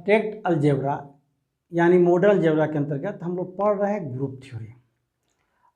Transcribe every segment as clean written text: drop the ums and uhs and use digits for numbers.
Abstract algebra यानी model algebra के अंतर्गत हम लोग पढ़ रहे हैं ग्रुप थ्योरी।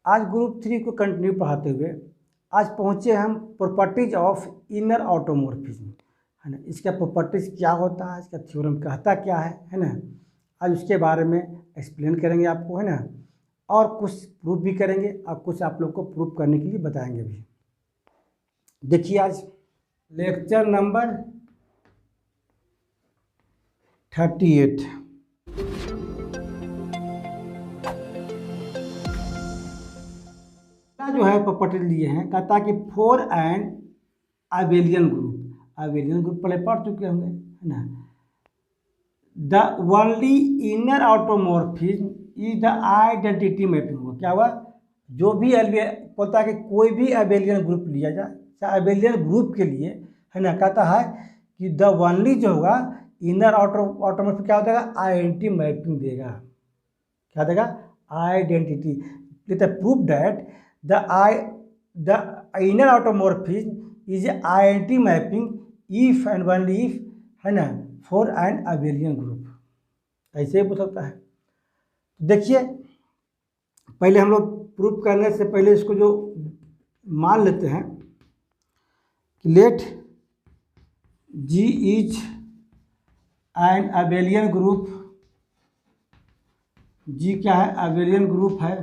आज ग्रुप 3 को कंटिन्यू पढ़ाते हुए आज पहुँचे हम प्रॉपर्टीज ऑफ इनर ऑटोमॉर्फिज्म, है ना। इसका प्रॉपर्टीज क्या होता है, इसका थ्योरम कहता क्या है ना। आज उसके बारे में एक्सप्लेन करेंगे आपको, है ना, और कुछ प्रूफ भी करेंगे और कुछ आप लोग को प्रूफ करने के लिए बताएंगे भी। देखिए आज लेक्चर नंबर 38 जो है प्रॉपर्टी लिए हैं, कहता कि फॉर एन अबेलियन ग्रुप पहले पढ़ चुके होंगे, है ना। The only inner automorphism is the identity mapping हुआ। क्या हुआ, जो भी बोलता है कि कोई भी अबेलियन ग्रुप लिया जाए, चाहे अबेलियन ग्रुप के लिए, है ना, कहता है कि द ओनली जो होगा इनर ऑटोमॉर्फिज्म क्या होता है, आइडेंटिटी मैपिंग देगा। क्या देगा, identity. Let us prove that the inner automorphism is identity mapping if and only if, है ना, for an abelian group। ऐसे ही पूछ सकता है। देखिए पहले हम लोग प्रूफ करने से पहले इसको जो मान लेते हैं कि let G is an abelian group. G क्या है, abelian ग्रुप है,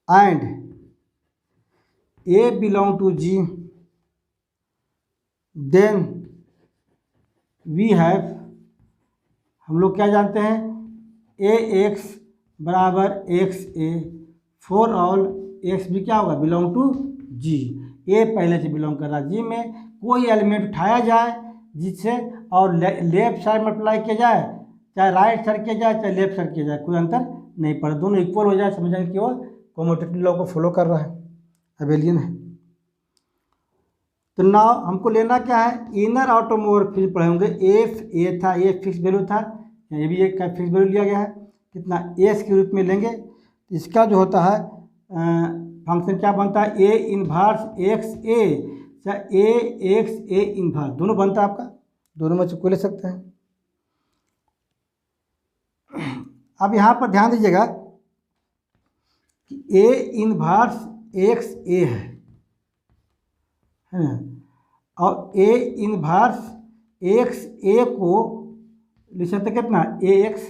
and A belong to G, then we have, हम लोग क्या जानते हैं, AX बराबर XA फॉर ऑल X भी क्या होगा, बिलोंग टू G। A पहले से बिलोंग कर रहा है G में, कोई एलिमेंट उठाया जाए जिससे और लेफ्ट साइड मल्टीप्लाई किया जाए, चाहे राइट साइड किया जाए चाहे लेफ्ट साइड किया जाए, कोई अंतर नहीं पड़ा, दोनों इक्वल हो जाए, समझेंगे कि वो कॉम्यूटेटिव लॉ को फॉलो कर रहा है, अबेलियन है। तो नाउ हमको लेना क्या है, इनर ऑटोमॉर्फिज्म पढ़े होंगे। एफ ए था, ए फिक्स वैल्यू था, ये भी एक का फिक्स वैल्यू लिया गया है, कितना, एस के रूप में लेंगे। इसका जो होता है फंक्शन क्या बनता है, A inverse x A, A x A inverse, दोनों बनता है आपका, दोनों में से कोई ले सकते हैं। अब यहाँ पर ध्यान दीजिएगा कि ए इनवर्स एक्स ए है ना, और ए इनवर्स एक्स ए को लिख सकते कितना, ए एक्स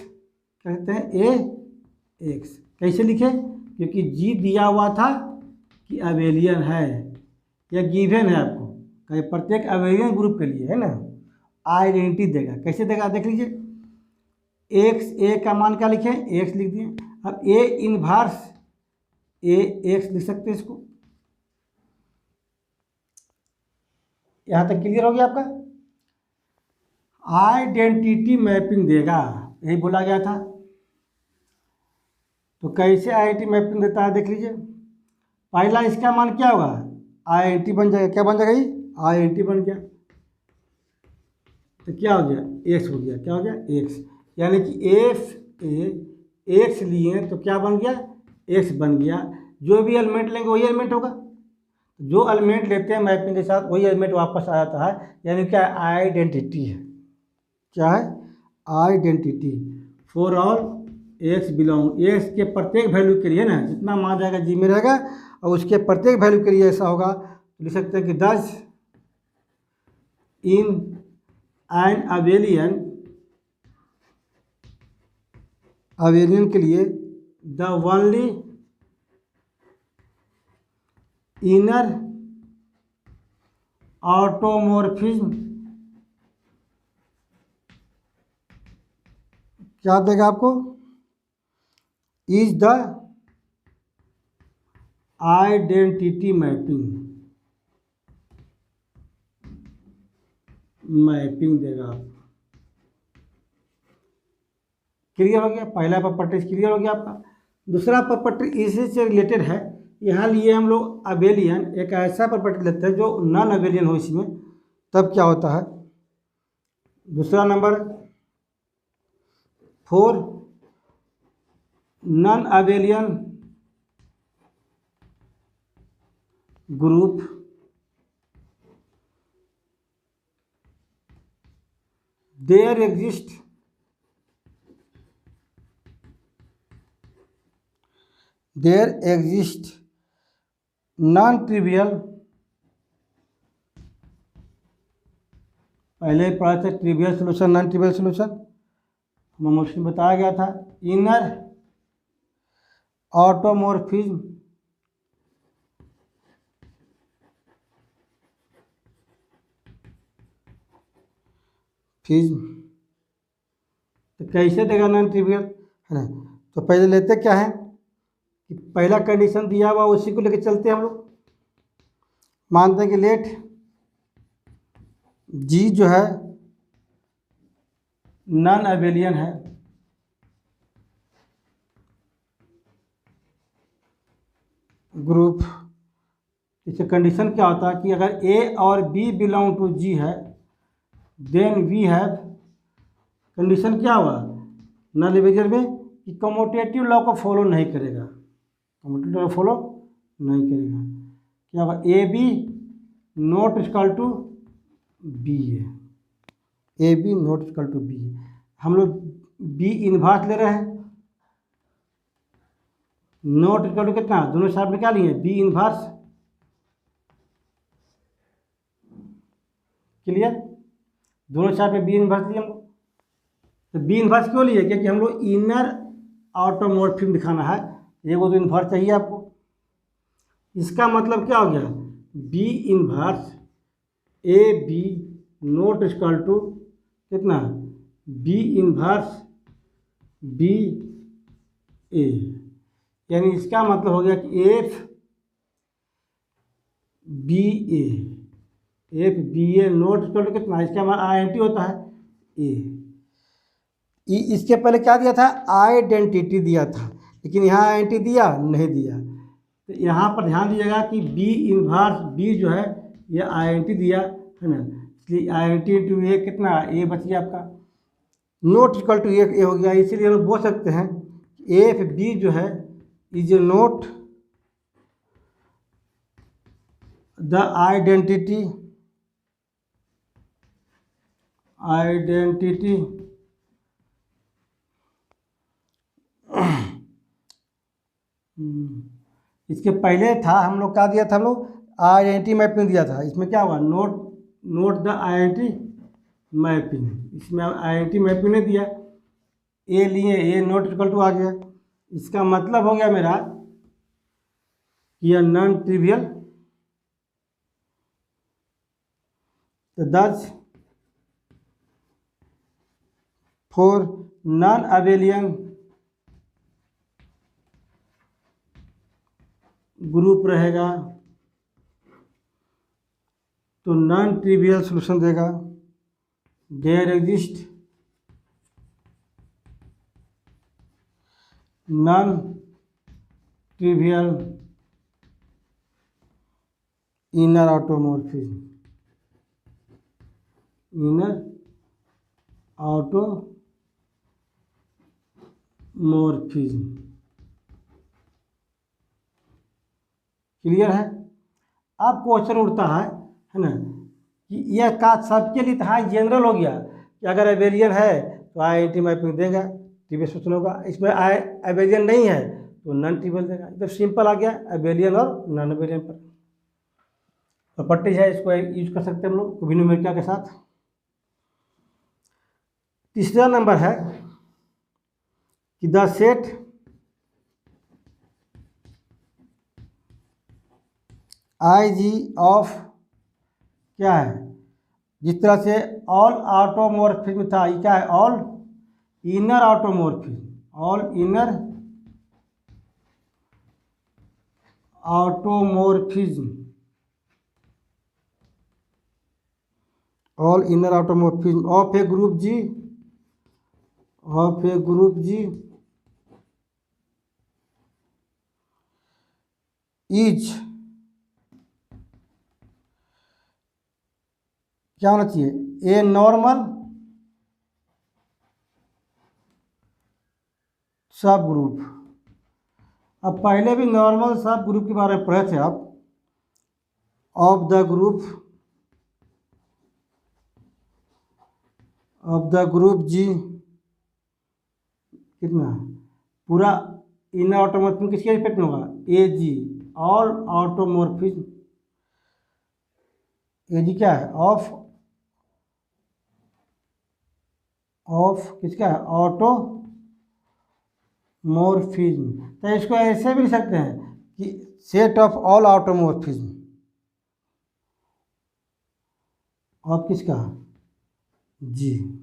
कहते हैं, ए एक्स कैसे लिखे, क्योंकि जी दिया हुआ था कि अबेलियन है, या गिवन है आपको, कहीं प्रत्येक अबेलियन ग्रुप के लिए, है ना, आइडेंटिटी देगा। कैसे देगा, देख लीजिए, एक्स ए का मान क्या लिखे, एक्स लिख दिए। अब ए इनवर्स ए एक्स लिख सकते हैं इसको। यहाँ तक क्लियर हो गया आपका, आइडेंटिटी मैपिंग देगा, यही बोला गया था। तो कैसे आइडेंटिटी मैपिंग देता है, देख लीजिए। पहला इसका मान क्या होगा, आइडेंटिटी बन जाएगा, क्या बन जाएगा, ये आइडेंटिटी बन गया, तो क्या हो गया, एक्स हो गया, क्या हो गया, एक्स, यानी कि एफ ए एक्स लिए तो क्या बन गया, एक्स बन गया। जो भी एलिमेंट लेंगे वही एलिमेंट होगा, जो एलिमेंट लेते हैं मैपिंग के साथ वही एलिमेंट वापस आ जाता है, यानी क्या, आइडेंटिटी है। क्या है, identity for all x belong, x के प्रत्येक वैल्यू के लिए ना, जितना मान जाएगा जी में रहेगा, और उसके प्रत्येक वैल्यू के लिए ऐसा होगा, लिख सकते हैं कि 10 इन एन अबेलियन के लिए द ओनली इनर ऑटोमॉर्फिज्म क्या देगा आपको, इज द आइडेंटिटी मैपिंग देगा आपको। क्लियर हो गया, पहला प्रॉपर्टी क्लियर हो गया आपका। दूसरा प्रॉपर्टी इसी से रिलेटेड है, यहाँ लिए हम लोग अबेलियन, एक ऐसा प्रॉपर्टी लेते हैं जो नॉन अबेलियन हो इसमें, तब क्या होता है। दूसरा number, for non abelian group there exist non trivial, पहले पढ़ा था trivial solution non trivial solution, motion बताया गया था। इनर ऑटोमॉर्फिज्म तो कैसे देगा नॉन ट्रिवियल, है ना। तो पहले लेते क्या है कि पहला कंडीशन दिया हुआ उसी को लेकर चलते हैं हम लोग। मानते हैं कि लेट जी जो है नॉन अबेलियन है, ग्रुप। इससे कंडीशन क्या होता है कि अगर ए और बी बिलोंग टू जी है देन वी हैव, कंडीशन क्या हुआ नॉन अबेलियन में कि कम्यूटेटिव लॉ को फॉलो नहीं करेगा, कम्यूटेटिव लॉ फॉलो नहीं करेगा। क्या होगा, A B not equal to B है, A B not equal to B है। हम लोग बी इन्वर्स ले रहे हैं, नॉट इक्वल टू कितना, दोनों साइड में क्या लिए बी इन्वर्स, क्लियर, दोनों साइड में बी इन्वर्स लिए हम लोग। तो बी इन्वर्स क्यों लिए, क्योंकि हम लोग इनर ऑटोमॉर्फिज्म दिखाना है, ये वो तो इन्वर्स चाहिए आपको। इसका मतलब क्या हो गया, B inverse A B not equal to कितना, बी इन्वर्स बी ए, यानी इसका मतलब हो गया कि F B A not equal to कितना, इसका हमारा आइडेंटिटी होता है ए। इसके पहले क्या दिया था, आइडेंटिटी दिया था, लेकिन यहाँ आइडेंटिटी दिया नहीं दिया। तो यहाँ पर ध्यान दीजिएगा कि बी इन्वर्स बी जो है ये आइडेंटिटी दिया है ना, इसलिए आइडेंटिटी टू ए कितना, ए बच गया आपका, नॉट इक्वल टू ए हो गया। इसीलिए हम बोल सकते हैं एफ बी जो है इज नॉट द आइडेंटिटी इसके पहले था हम लोग क्या दिया था, हम लोग आइडेंटिटी मैपिंग दिया था। इसमें क्या हुआ, नोट द आइडेंटिटी मैपिंग, इसमें आइडेंटिटी मैपिंग नहीं दिया, ए लिए, ए नॉट इक्वल टू आ गया। इसका मतलब हो गया मेरा कि यह नॉन ट्रिवियल, तो दस फॉर नॉन अबेलियन ग्रुप रहेगा तो नॉन ट्रिवियल सॉल्यूशन देगा। There exist non trivial inner automorphism, inner automorphism, clear है। अब क्वेश्चन उठता है ना, कि यह का सबके लिए था जनरल हो गया कि अगर एबेलियन है तो आइडेंटिटी मैपिंग देगा, ट्रिवियल सॉल्यूशन होगा। इसमें एबेलियन नहीं है तो नॉन ट्रिवियल देगा। एकदम सिंपल आ गया एबेलियन और नॉन एबेलियन पर। प्रॉपर्टीज है, इसको यूज कर सकते हैं हम लोग कोबिनोमिका के साथ। तीसरा नंबर है कि the set I G of क्या है, जिस तरह से ऑल ऑटोमॉर्फिज्म था, ये क्या है, all inner automorphism, all inner automorphism, all inner automorphism of a group G, of a group G is क्या होना चाहिए, ए नॉर्मल सब ग्रुप। अब पहले भी नॉर्मल सब ग्रुप के बारे में पढ़े थे आप, of the group of the group G कितना पूरा इनर ऑटोमॉर्फिज्म किसके रिस्पेक्ट में होगा, ए जी, ऑल ऑटोमॉर्फिज्म, ए जी क्या है, ऑफ किसका है, ऑटोमॉर्फिज्म। तो इसको ऐसे भी लिख सकते हैं कि set of all automorphism of किसका, जी।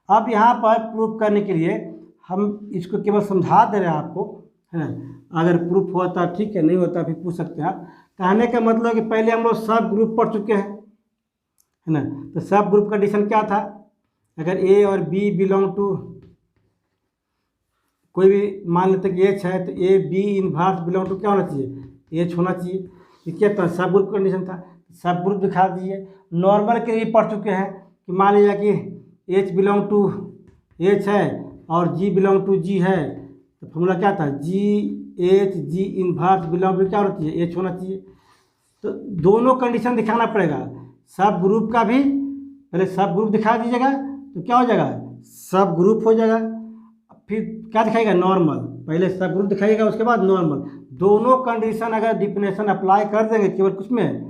अब यहाँ पर प्रूफ करने के लिए हम इसको केवल समझा दे रहे हैं आपको, है ना। अगर प्रूफ होता ठीक है, नहीं होता फिर पूछ सकते हैं आप। कहने का मतलब है कि पहले हम लोग सब ग्रुप पढ़ चुके हैं, है ना। तो सब ग्रुप कंडीशन क्या था, अगर ए और बी बिलोंग टू, कोई भी मान लेते कि एच है तो A B inverse belong to क्या होना चाहिए, एच होना चाहिए। ये क्या था, सब ग्रुप कंडीशन था। सब ग्रुप दिखा दीजिए। नॉर्मल के लिए पढ़ चुके हैं कि मान लीजिए कि एच बिलोंग टू एच है और जी बिलोंग टू जी है, तो फॉर्मूला क्या था, G H G inverse belong to क्या होना चाहिए, एच होना चाहिए। तो दोनों कंडीशन दिखाना पड़ेगा, सब ग्रुप का भी। पहले सब ग्रुप दिखा दीजिएगा तो क्या हो जाएगा, सब ग्रुप हो जाएगा। फिर क्या दिखाएगा, नॉर्मल। पहले सब ग्रुप दिखाइएगा उसके बाद नॉर्मल। दोनों कंडीशन अगर डिफिनेशन अप्लाई कर देंगे केवल कुछ में,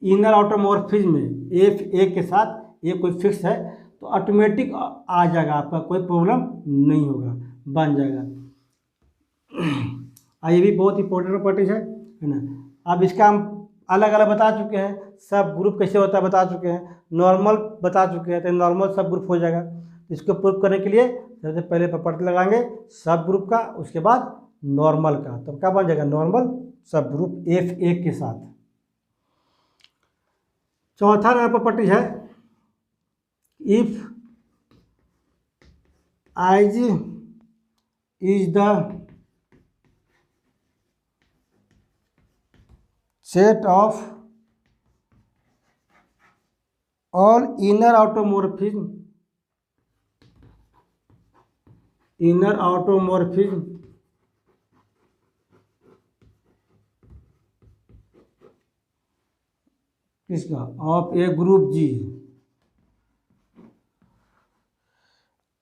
इनर ऑटोमॉर्फिज्म में एफ ए के साथ, ये कोई फिक्स है तो ऑटोमेटिक आ जाएगा, आपका कोई प्रॉब्लम नहीं होगा, बन जाएगा। ये भी बहुत इंपॉर्टेंट प्रॉपर्टीज है ना। अब इसका हम अलग अलग बता चुके हैं, सब ग्रुप कैसे होता है बता चुके हैं, नॉर्मल बता चुके हैं, तो नॉर्मल सब ग्रुप हो जाएगा। इसको प्रूव करने के लिए सबसे पहले प्रॉपर्टी लगाएंगे सब ग्रुप का, उसके बाद नॉर्मल का, तो क्या बन जाएगा, नॉर्मल सब ग्रुप एफ ए के साथ। चौथा नंबर प्रॉपर्टी है, if I is the set of all inner automorphism किसका, of a group G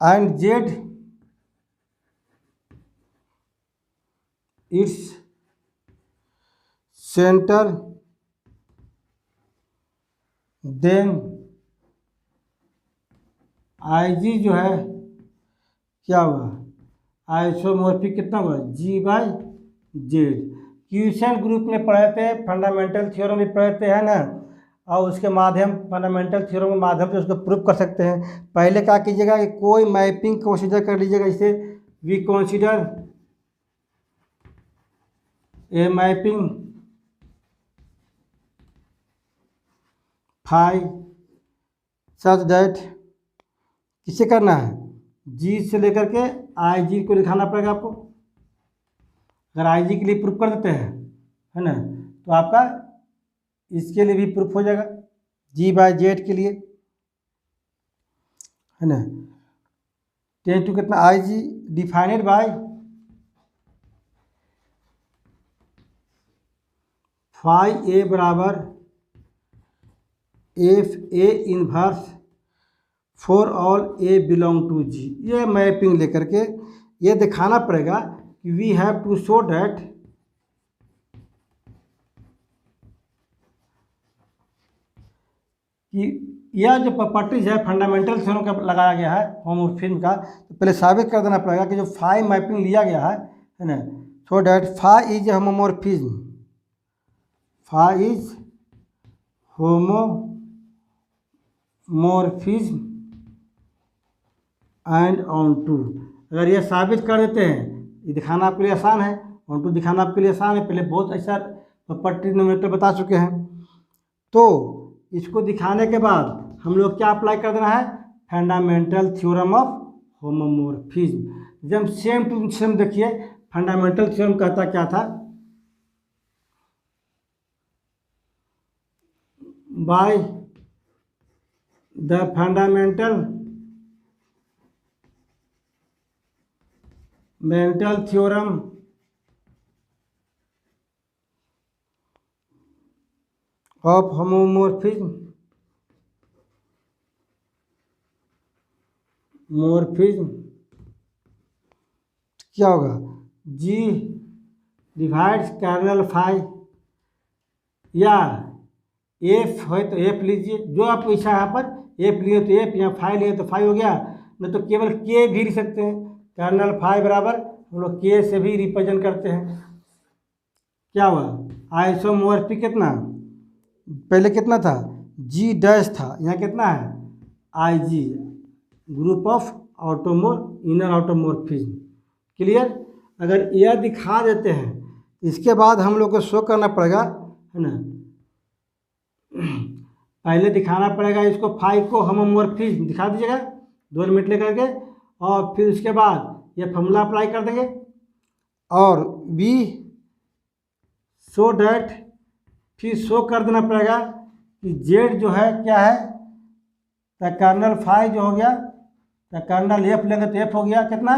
and Z its centre, then I G जो है क्या हुआ, आइसोमॉर्फिक कितना हुआ, G by Z. Question group में पढ़े थे, फंडामेंटल थ्योरम भी पढ़े थे, है ना। और उसके माध्यम, फंडामेंटल थ्योरम के माध्यम से उसको प्रूव कर सकते हैं। पहले क्या कीजिएगा कि कोई मैपिंग कंसीडर कर लीजिएगा, जैसे we consider a mapping phi such that, किसे करना है, जी से लेकर के आई जी को दिखाना पड़ेगा आपको। अगर आई जी के लिए प्रूफ कर देते हैं, है ना, तो आपका इसके लिए भी प्रूफ हो जाएगा, जी बाय जेड के लिए, है ना। टेन टू कितना, I G defined by phi A बराबर F A inverse for all A belong to G. ये मैपिंग लेकर के ये दिखाना पड़ेगा कि we have to show that कि यह जो प्रॉपर्टीज है फंडामेंटल थ्योरम का लगाया गया है होमोमॉर्फिज्म का, तो पहले साबित कर देना पड़ेगा कि जो फाई मैपिंग लिया गया है ना, so that phi is homomorphism, phi is homomorphism and onto. अगर ये साबित कर देते हैं, ये दिखाना आपके लिए आसान है, ऑन टू दिखाना आपके लिए आसान है, पहले बहुत ऐसा प्रॉपर्टी नोमेटर बता चुके हैं। तो इसको दिखाने के बाद हम लोग क्या अप्लाई कर देना है, फंडामेंटल थ्योरम ऑफ होमोमॉर्फिज्म। जब सेम टू सेम देखिए, फंडामेंटल थ्योरम कहता क्या था, by the fundamental theorem of homomorphism morphism क्या होगा, G डिवाइड्स कर्नल फाई, या F है तो F लीजिए, जो आपको इच्छा है यहाँ पर F लिए तो F, यहाँ फाई लिए तो फाई हो गया, नहीं तो केवल K भी लिख सकते हैं। कर्नल फाई बराबर हम लोग K से भी रिप्रेजेंट करते हैं। क्या हुआ, आइसोमोर्फिक कितना, पहले कितना था G डैश था, यहाँ कितना है IG, group of inner automorphism. Clear. अगर यह दिखा देते हैं इसके बाद हम लोग को शो करना पड़ेगा, है ना, पहले दिखाना पड़ेगा इसको फाई को होमोमोर्फिज्म दिखा दीजिएगा 2 मिनट लेकर के, और फिर उसके बाद ये फॉर्मूला अप्लाई कर देंगे, और बी सो डैट, फिर शो कर देना पड़ेगा कि जेड जो है क्या है, तो कर्नल फाई जो हो गया, तो कर्नल एफ लेंगे तो एफ हो गया कितना,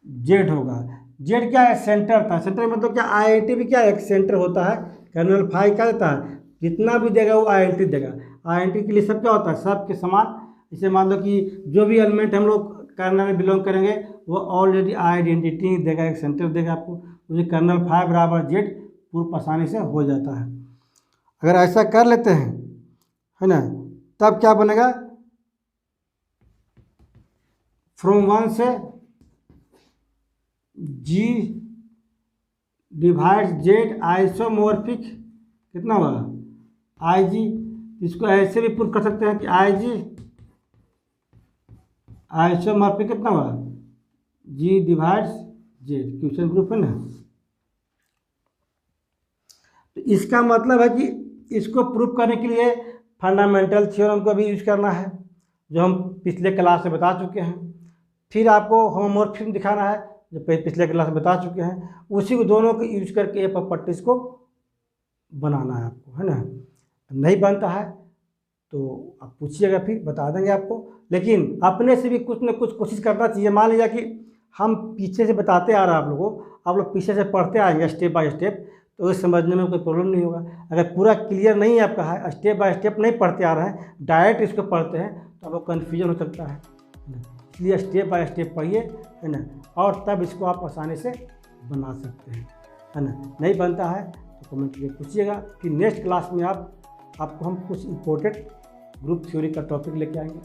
जेड होगा। जेड क्या है, सेंटर था, सेंटर मतलब क्या, आईआईटी भी क्या है, एक सेंटर होता है। कर्नल फाई क्या देता है, जितना भी देगा वो आईआईटी देगा। आईआईटी के लिए सब क्या होता है, सब के समान। इसे मान लो कि जो भी एलिमेंट हम लोग कर्नल में बिलोंग करेंगे वो ऑलरेडी आइडेंटिटी देगा, एक सेंटर देगा आपको, मुझे कर्नल फाई बराबर जेड पूर्व आसानी से हो जाता है। अगर ऐसा कर लेते हैं, है ना, तब क्या बनेगा, फ्रॉम 1 से G डिवाइड जेड आइसोमोर्फिक कितना होगा IG, इसको ऐसे भी प्रूव कर सकते हैं कि IG आइसोमोर्फिक कितना होगा, G divides Z, question group है ना। तो इसका मतलब है कि इसको प्रूव करने के लिए फंडामेंटल थ्योरम को भी यूज करना है, जो हम पिछले क्लास में बता चुके हैं। फिर आपको होमोमोर्फिज्म दिखाना है, जो पिछले क्लास में बता चुके हैं। उसी को दोनों को यूज करके ये प्रॉपर्टीज को बनाना है आपको, है ना। नहीं बनता है तो आप पूछिएगा, फिर बता देंगे आपको। लेकिन अपने से भी कुछ न कुछ कोशिश करना चाहिए। मान लीजिए कि हम पीछे से बताते आ रहे हैं आप लोगों को, आप लोग पीछे से पढ़ते आएंगे स्टेप बाय स्टेप, तो ये समझने में कोई प्रॉब्लम नहीं होगा। अगर पूरा क्लियर नहीं आपका है, स्टेप बाय स्टेप नहीं पढ़ते आ रहे हैं, डायरेक्ट इसको पढ़ते हैं, तो आपको कन्फ्यूजन हो सकता है। इसलिए स्टेप बाय स्टेप पढ़िए, है ना, और तब इसको आप आसानी से बना सकते हैं, है ना। नहीं बनता है तो कमेंट करके पूछिएगा। फिर नेक्स्ट क्लास में आपको हम कुछ इम्पोर्टेंट ग्रुप थ्योरी का टॉपिक लेके आएंगे।